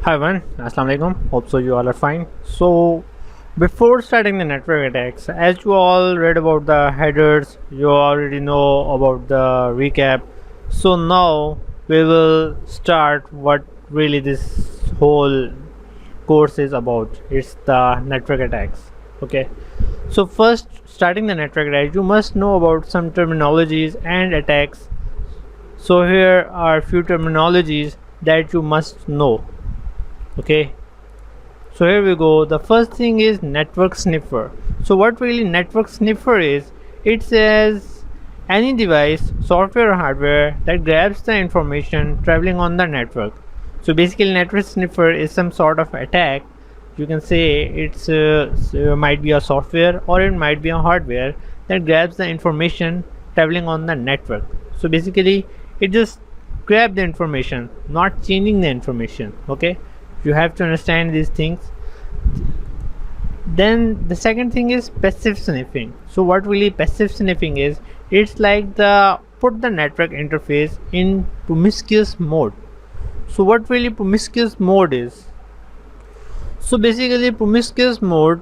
Hi everyone, Assalamu alaikum. Hope so you all are fine. So before starting the network attacks, as you all read about the headers, you already know about the recap. So now we will start what really this whole course is about. It's the network attacks. Okay. So first, starting the network attack, you must know about some terminologies and attacks. So here are few terminologies that you must know. Okay, so here we go. The first thing is network sniffer. So what really network sniffer is, it says any device, software or hardware that grabs the information traveling on the network. So basically network sniffer is some sort of attack. You can say it's might be a software or it might be a hardware that grabs the information traveling on the network. So basically it just grab the information, not changing the information. Okay, you have to understand these things. Then the second thing is passive sniffing. So what really passive sniffing is, it's like the put the network interface in promiscuous mode. So what really promiscuous mode is, so basically promiscuous mode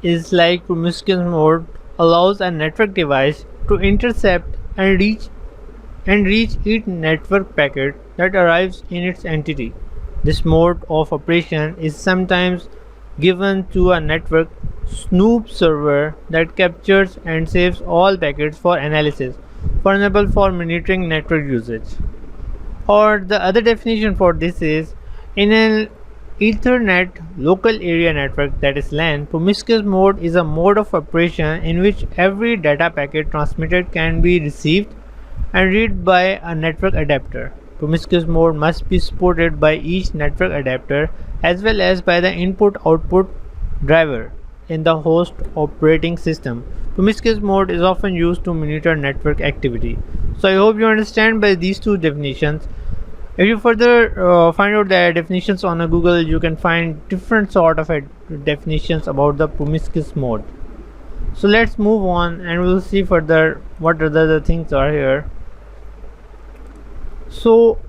is like promiscuous mode allows a network device to intercept and reach each network packet that arrives in its entity. This mode of operation is sometimes given to a network snoop server that captures and saves all packets for analysis, for example for monitoring network usage. Or the other definition for this is, in an Ethernet local area network, that is LAN, promiscuous mode is a mode of operation in which every data packet transmitted can be received and read by a network adapter. Promiscuous mode must be supported by each network adapter as well as by the input-output driver in the host operating system. Promiscuous mode is often used to monitor network activity. So I hope you understand by these two definitions. If you further find out the definitions on Google, you can find different sort of definitions about the promiscuous mode. So let's move on and we'll see further what other things are here. So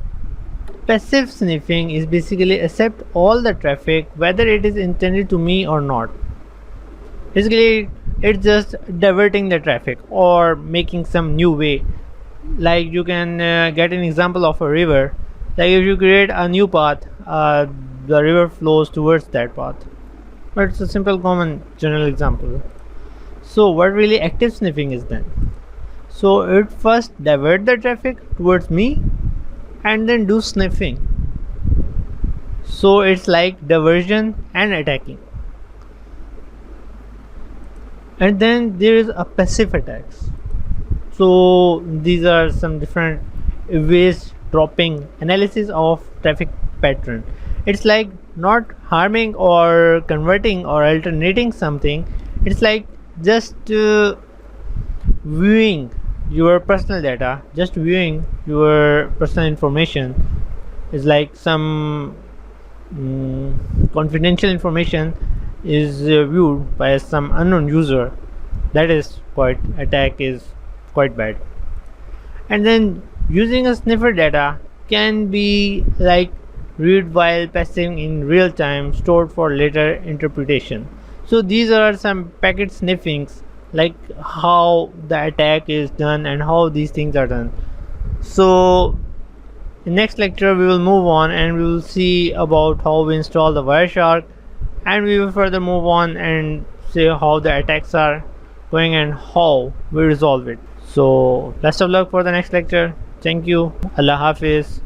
passive sniffing is basically accept all the traffic whether it is intended to me or not. Basically it's just diverting the traffic or making some new way. Like you can get an example of a river. Like if you create a new path, the river flows towards that path. But it's a simple common general example. So what really active sniffing is then? So it first divert the traffic towards me and then do sniffing. So it's like diversion and attacking. And then there is a passive attacks. So these are some different ways dropping analysis of traffic pattern. It's like not harming or converting or alternating something. It's like just viewing your personal data, just viewing your personal information is like some confidential information is viewed by some unknown user. That is quite attack is quite bad. And then using a sniffer data can be like read while passing in real time, stored for later interpretation. So these are some packet sniffings, like how the attack is done and how these things are done. So in next lecture we will move on and we will see about how we install the Wireshark, and we will further move on and see how the attacks are going and how we resolve it. So best of luck for the next lecture. Thank you. Allah Hafiz.